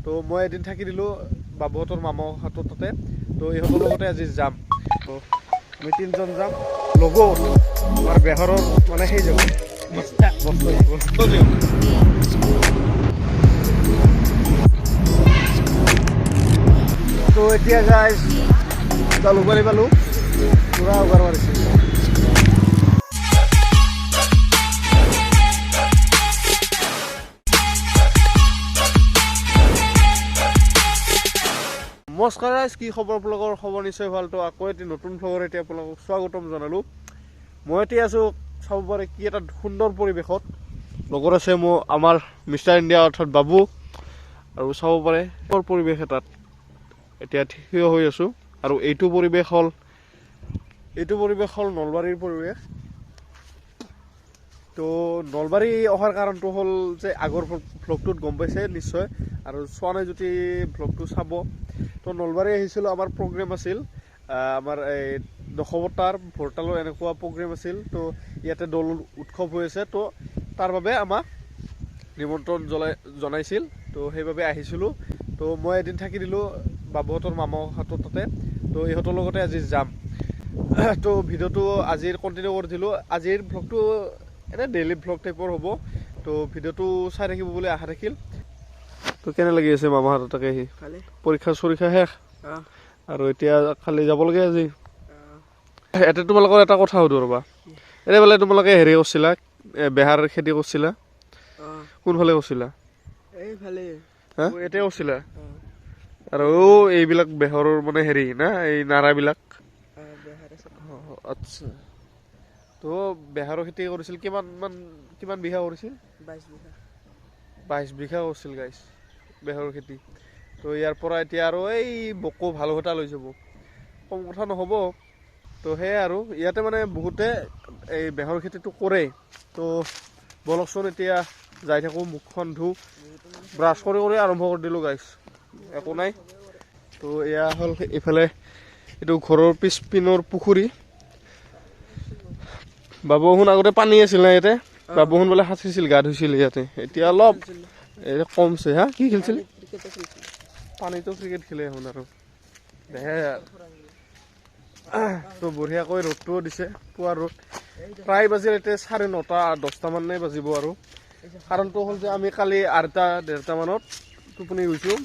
তো মই এদিন থাকি দিলোঁ বাবুহঁতৰ মামাৰ হাতত তাতে। তো ইহঁতৰ লগতে আজি যাম। তো আমি তিনিজন যাম লগত আমাৰ বেহৰৰ মানে সেই যাব তো এতিয়া গাইজ জালুকবাৰী পালোঁ, পূৰা উগাৰ মাৰিছোঁ। নমস্কাৰ গাইজ, কি খবৰ আপোনালোকৰ? খবৰ নিশ্চয় ভালতো। আকৌ এটি নতুন ভ্লগৰ এতিয়া আপোনালোকক স্বাগতম জনালোঁ। মই এতিয়া আছোঁ চাব পাৰে কি এটা সুন্দৰ পৰিৱেশত। লগত আছে মোৰ আমাৰ মিষ্টাৰ ইণ্ডিয়া অৰ্থাৎ বাবু, আৰু চাব পাৰে পৰিৱেশ এটাত এতিয়া থিয় হৈ আছোঁ। আৰু এইটো পৰিৱেশ হ'ল নলবাৰীৰ পৰিৱেশ। তো নলবাৰী অহাৰ কাৰণটো হ'ল যে আগৰ ভ্লগটোত গম পাইছে নিশ্চয়, আৰু চোৱা নাই যদি ভ্লগটো চাব। তো নলবাৰী আহিছিলোঁ, আমাৰ প্ৰগ্ৰেম আছিল, আমাৰ এই দশৱতাৰ ভৰতালৰ এনেকুৱা প্ৰগ্ৰেম আছিল। তো ইয়াতে দৌল উৎসৱ হৈ আছে, তো তাৰ বাবে আমাক নিমন্ত্ৰণ জনাইছিল। তো সেইবাবে আহিছিলোঁ। তো মই এদিন থাকি দিলোঁ বাবুহঁতৰ মামাৰ হাতত তাতে। তো ইহঁতৰ লগতে আজি যাম। তো ভিডিঅ'টো আজিৰ কণ্টিনিউ কৰি দিলোঁ। আজিৰ ভ্লগটো এনে ডেইলি ভ্লগ টাইপৰ হ'ব। তো ভিডিঅ'টো চাই থাকিব বুলি আশা থাকিল। তো কেনে লাগি আছে মামাহঁতৰ তাকে আহি? পৰীক্ষা চৰীক্ষা শেষ আৰু এতিয়া খালি যাব লাগে আজি। এতিয়া তোমালোকৰ এটা কথা সুধো ৰ'বা, এতিয়া বোলে তোমালোকে হেৰি কৰিছিলা, বেহাৰ খেতি কৰিছিলা, কোনফালে কৰিছিলা? হা এতিয়া কৰিছিলা? আৰু এইবিলাক বেহৰৰ মানে হেৰি না, এই নাৰাবিলাক? আচ্ছা। তো বেহাৰৰ খেতি কৰিছিল, কিমান বিঘা কৰিছিল? 22 বিঘা কৰিছিল গাইছ বেহৰৰ খেতি। তো ইয়াৰ পৰা এতিয়া আৰু এই বকো ভাল কথা লৈ যাব, কম কথা নহ'ব। তো সেয়াই আৰু ইয়াতে মানে বহুতে এই বেহৰ খেতিটো কৰে। তো বলকচোন এতিয়া যাই থাকোঁ, মুখখন ধুওঁ, ব্ৰাছ কৰি আৰম্ভ কৰি দিলোঁ গাইছ, একো নাই। তো এয়া হ'ল এইফালে এইটো ঘৰৰ পিছপিনৰ পুখুৰী। বাবুহঁত আগতে পানী আছিল না ইয়াতে, বাবুহঁত বোলে সাঁচিছিল, গা ধুইছিল ইয়াতে। এতিয়া অলপ কমছে। হা কি খেলিছিল? পানীটো ক্ৰিকেট খেলে এখন আৰু দেহে। তো বঢ়িয়াকৈ ৰ'দটোও দিছে, পুৱা ৰ'দ। প্ৰায় বাজিল এতিয়া 9:30 10টামানে বাজিব। আৰু কাৰণটো হ'ল যে আমি কালি 8:30 মানত টোপনি গৈছোঁ,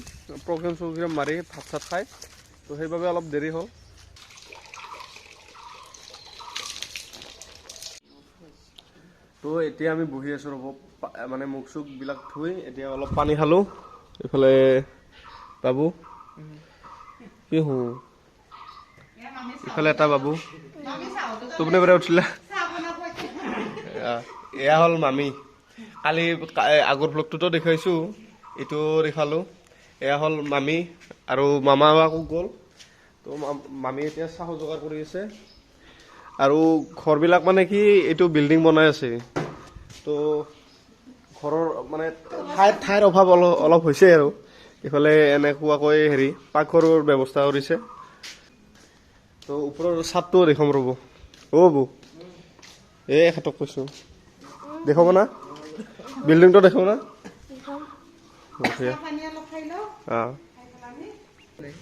প্ৰগ্ৰেম মাৰি ভাত চাত খাই। তো সেইবাবে অলপ দেৰি হ'ল। তো এতিয়া আমি বহি আছোঁ ৰ'ব, মানে মুখ চুখবিলাক ধুই এতিয়া অলপ পানী খালোঁ। এইফালে বাবু কি ইফালে এটা বাবু টোপনি পৰা উঠিলা। এয়া হ'ল মামী, কালি আগৰ ভ্লগটোতো দেখুৱাইছোঁ, এইটো দেখালোঁ। এয়া হ'ল মামী, আৰু মামা আকৌ গ'ল। তো মামী এতিয়া চাহ যোগাৰ কৰি আছে। আৰু ঘৰবিলাক মানে কি, এইটো বিল্ডিং বনাই আছে। তো ঘৰৰ মানে ঠাইৰ অভাৱ অলপ হৈছে। আৰু ইফালে এনেকুৱাকৈ হেৰি পাকঘৰৰ ব্যৱস্থা কৰিছে। তো ওপৰৰ চাদটোও দেখাম ৰ'ব। বৌ এখেতক কৈছোঁ, দেখাব না বিল্ডিংটো, দেখাব না?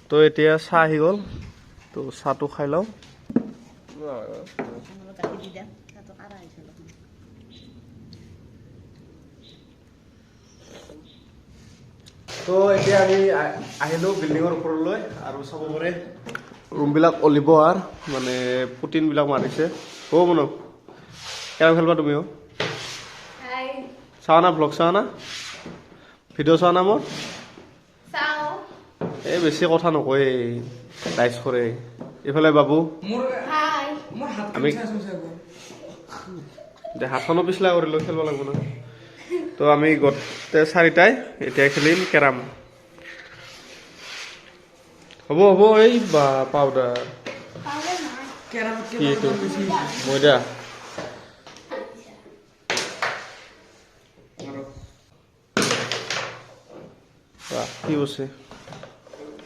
তো এতিয়া চাহ আহি গ'ল, তো চাহটো খাই লওঁ। তো এতিয়া আমি আহিলোঁ বিল্ডিঙৰ ওপৰলৈ, আৰু চাব পাৰে ৰুমবিলাক অলিবোৱাৰ মানে পুটিনবিলাক মাৰিছে। মনো কেৰম খেলিবা তুমিও? চাৱা না ভ্লগ, চাৱা না ভিডিঅ' চাৱা না মোৰ? এই বেছি কথা নকয়, লাইজ কৰে। এইফালে বাবু, আমি হাতখনো পিছলা কৰিলোঁ, খেলিব লাগিব না। তো আমি গোটেই 4টাই এতিয়া খেলিম কেৰাম। হ'ব এই বা পাউডাৰ কি এইটো ময়দা। কি বস্তু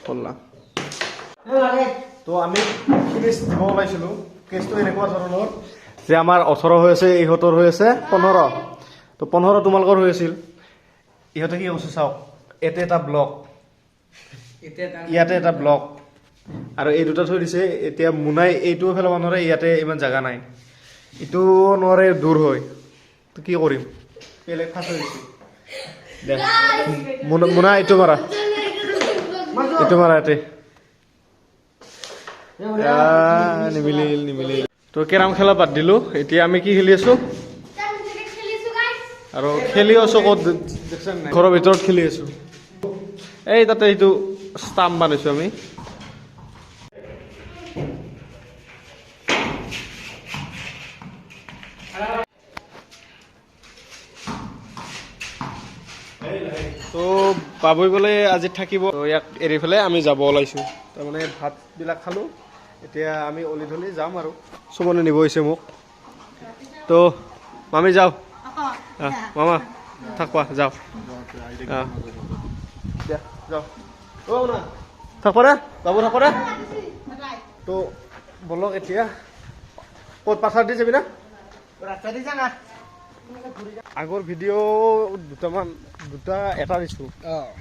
কলা। তো আমি কেছ দিব ওলাইছিলোঁ। কেছটো এনেকুৱা ধৰণৰ যে আমাৰ 18 হৈ আছে, ইহঁতৰ হৈ আছে 15। তো 15 তোমালোকৰ হৈ আছিল। ইহঁতে কি কৈছে চাওক, ইয়াতে এটা ব্লক, ইয়াতে এটা ব্লক আৰু এই দুটা থৈ দিছে এতিয়া মুনাই এইটোও পেলাব নোৱাৰে ইয়াতে ইমান জাগা নাই ইটো নোৱাৰে দূৰ হয় তো কি কৰিম বেলেগ ফাঁচ হৈ দিছে দে মুনা এইটো মাৰা ইয়াতে নিমিলিল তো কেৰাম খেলা বাদ দিলো এতিয়া আমি কি খেলি আছো আৰু খেলি আছো ক'ত ঘৰৰ ভিতৰত খেলি আছো এই তাতে এইটো ষ্টাম্প বানাইছো আমি তো বাবুই বোলে আজি থাকিব ইয়াক এৰি পেলাই আমি যাব ওলাইছো তাৰমানে ভাতবিলাক খালো এতিয়া আমি অলি ধলি যাম আৰু সুমনে নিব হৈছে মোক তো মামি যাও মামা থাকবা যাও যাও ও না থাকবা রে বাবু থাকবা রে তো বলক এতিয়া ক'ত পাথাৰ দি যাবি না ৰাস্তা দি যা না আগৰ ভিডিঅ' এটা দিছো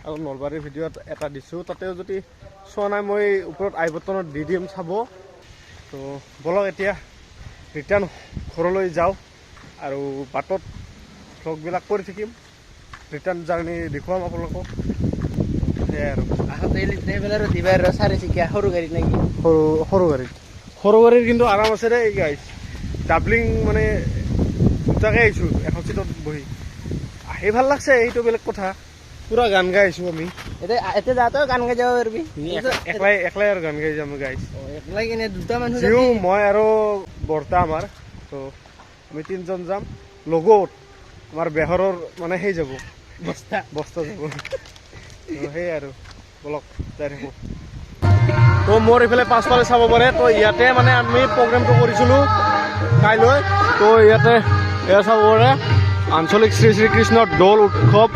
আৰু নলবাৰীৰ ভিডিঅ'ত এটা দিছো তাতেও যদি চোৱা নাই মই ওপৰত আই বটনত দি দিম চাব তো বলক এতিয়া ৰিটাৰ্ণ ঘৰলৈ যাওঁ আৰু বাটত ভ্লগবিলাক কৰি থাকিম ৰিটাৰ্ণ জাৰ্ণি দেখুৱাম আপোনালোকক সেয়াই আৰু সৰু গাড়ীত কিন্তু আৰাম আছে দেই গাইজ ডাবলিং মানে দুটাকে আহিছোঁ এখন চিটত বহি আহি ভাল লাগছে এইটো বেলেগ কথা পুৰা গান গাই আহিছোঁ আমি এতিয়া যাওঁতেও গান গাই যাব পাৰিবি একলাই আৰু গান গাই যাম গাইছ একলাই কিনে দুটা মানুহ মই আৰু বৰ্তা আমাৰ তো আমি তিনিজন যাম লগত আমাৰ বেহৰৰ মানে সেই যাব বস্তা যাব সেই আৰু বলক যাই থাকোঁ তো মোৰ এইফালে পাছফালে চাব পাৰে তো ইয়াতে মানে আমি প্ৰগ্ৰেমটো কৰিছিলোঁ কাইলৈ তো ইয়াতে এয়া চাব পাৰে আঞ্চলিক শ্ৰী শ্ৰীকৃষ্ণ দৌল উৎসৱ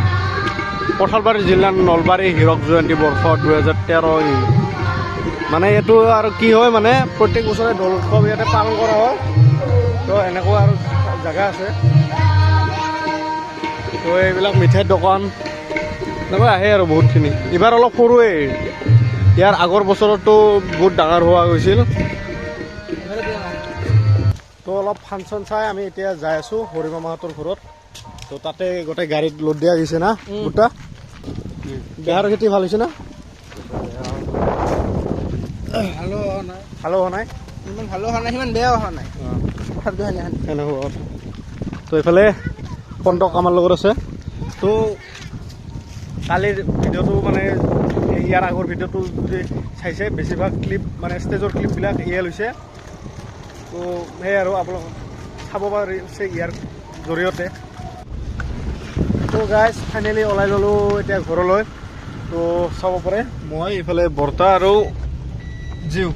পথাৰবাৰী জিলাৰ নলবাৰী হীৰক জয়ন্তী বৰ্ষ 2013 মানে এইটো আৰু কি হয় মানে প্ৰত্যেক বছৰে দৌল উৎসৱ ইয়াতে পালন কৰা হয় তো এনেকুৱা আৰু জেগা আছে তো এইবিলাক মিঠাইৰ দোকান এনেকুৱা আহে আৰু বহুতখিনি এইবাৰ অলপ সৰুৱে ইয়াৰ আগৰ বছৰতো বহুত ডাঙৰ হোৱা গৈছিল তো অলপ ফাংচন চাই আমি এতিয়া যাই আছো হৰিমা মাহঁতৰ ঘৰত তো তাতে গোটেই গাড়ীত লোড দিয়া গৈছে না গোটা বেহাৰ খেতি ভাল হৈছে না ভালো হোৱা নাই ইমান ভালো হোৱা নাই সিমান বেয়াও হোৱা নাই তো এইফালে কণ্টক আমাৰ লগত আছে তো কালিৰ ভিডিঅ'টো মানে ইয়াৰ আগৰ ভিডিঅ'টো যদি চাইছে বেছিভাগ ক্লিপ মানে ষ্টেজৰ ক্লিপবিলাক ইয়ে লৈছে তো সেই আৰু আপোনালোক চাব পাৰিছে ইয়াৰ জৰিয়তে তো গাইজ ফাইনেলি ওলাই ল'লোঁ এতিয়া ঘৰলৈ তো চাব পাৰে মই এইফালে বৰ্তা আৰু জিউ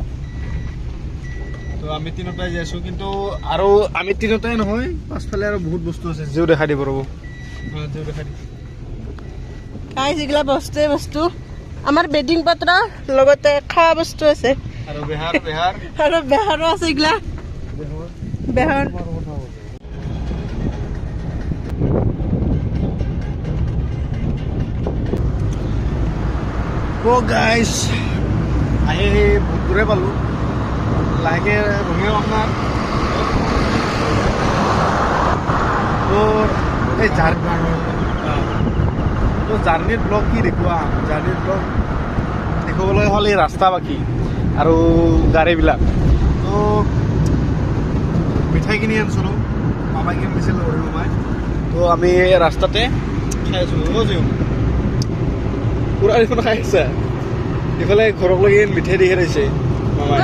তো আমি তিনিটাই যাই আছোঁ কিন্তু আৰু আমি তিনিটাই নহয় পাছফালে আৰু বহুত বস্তু আছে জিউ দেখাই দিব ৰ'ব জিউ দেখাই দিব এইগিলা বস্তু আমাৰ বেডিং পাত্ৰ লগতে খোৱা বস্তু আছে আৰু বেহাৰ আৰু বেহাৰো আছে এইগিলা বেহৰ তো গাইজ আহি বহুত দূৰে পালোঁ লাহেকৈ ৰঙিয়াও আপোনাৰ তো এই জাৰ্ণিৰ ব্লগ কি দেখুৱাম জাৰ্ণিৰ ব্লগ দেখুৱাবলৈ হ'ল এই ৰাস্তা বাকী আৰু গাড়ীবিলাক তো মিঠাই কিনি আনিছিলোঁ মামাই কিনি দিছিলোঁ সৰু মামাই তো আমি ৰাস্তাতে খাই আছিলোঁ জিও পুৰা দেখোন খাই আছে ইফালে ঘৰক লাগি মিঠাই দেখি দিছে মামাই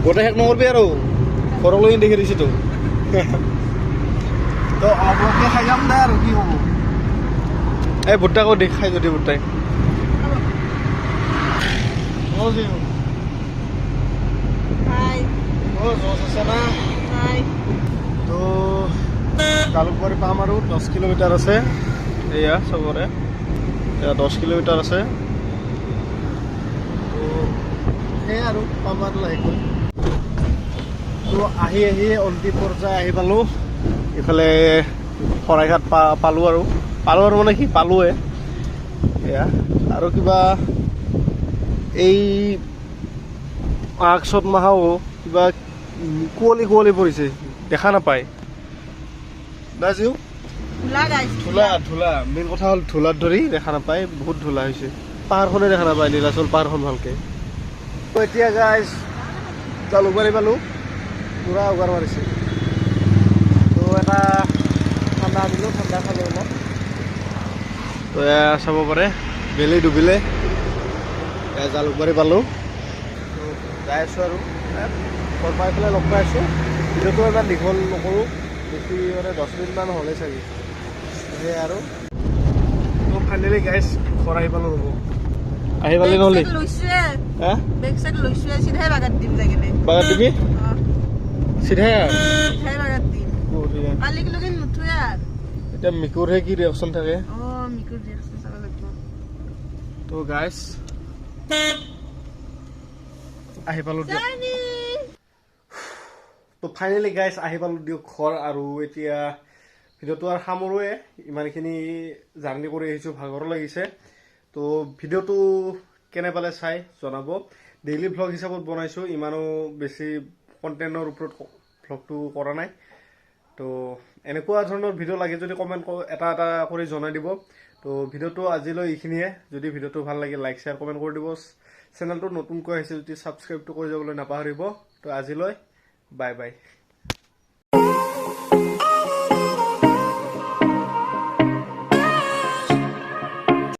গোটেই শেষ নকৰবি আৰু ঘৰক লাগি দেখি দিছেতো তো অলপকৈ খাই যাম দে আৰু কি হ'ব এই ভুট্টাকো দেখাই যদি ভুট্টাই জছ আছে না তো জালুকবাৰী পাম আৰু 10 কিলোমিটাৰ আছে এয়া চবৰে এয়া 10 কিলোমিটাৰ আছে তো সেয়াই আৰু পাম আৰু লাহেকৈ তো আহি অন্তিম পৰ্যায় আহি পালোঁ ইফালে শৰাইঘাট পালোঁ আৰু মানে কি পালোৱে এয়া আৰু কিবা এই আগছত মাহাও কিবা কুঁৱলী পৰিছে দেখা নাপায় নাজিও ধূলা মেইন কথা হ'ল ধূলাত ধৰি দেখা নাপায় বহুত ধূলা হৈছে পাহাৰখনে দেখা নাপায় নীলাচল পাহাৰখন ভালকে তো এতিয়া গাইজ জালুকবাৰী পালোঁ পূৰা উগাৰ মাৰিছে তো এটা ঠাণ্ডা দিলোঁ ঠাণ্ডা খালোঁ অলপ তো এয়া চাব পাৰে বেলি ডুবিলে এয়া জালুকবাৰী পালোঁ তো যাই আছোঁ আৰু ঘৰ পাই পেলাই লগ পাই আছোঁ ভিডিঅ'টো ইমান দীঘল নকৰোঁ বেছি মানে 10 মিনিটমান হ'লেই চাগে সেয়াই আৰু তো ফাইনেলি গাইজ ঘৰ আহি পালোঁ ৰ'ব আহি পালি নহ'লে হা বাগাত দিবি চিধাই এতিয়া মিকুৰহে কি ৰিয়েকশ্যন থাকে তো গাইজ আহি পালোঁ দিয়ক তো ফাইনেলি গাইজ আহি পালোঁ দিয়ক ঘৰ আৰু এতিয়া ভিডিঅ'টো আৰু সামৰোৱে ইমানখিনি জাৰ্ণি কৰি আহিছোঁ ভাগৰো লাগিছে তো ভিডিঅ'টো কেনে পালে চাই জনাব ডেইলি ভ্লগ হিচাপত বনাইছোঁ ইমানো বেছি কণ্টেণ্টৰ ওপৰত ভ্লগটো কৰা নাই তো এনেকুৱা ধৰণৰ ভিডিঅ' লাগে যদি কমেণ্ট এটা কৰি জনাই দিব তো ভিডিঅ'টো আজিলৈ এইখিনিয়ে যদি ভিডিঅ'টো ভাল লাগে লাইক শ্বেয়াৰ কমেণ্ট কৰি দিব চেনেলটো নতুনকৈ আহিছে যদি ছাবস্ক্ৰাইবটো কৰি যাবলৈ নাপাহৰিব তো আজিলৈ বাই বাই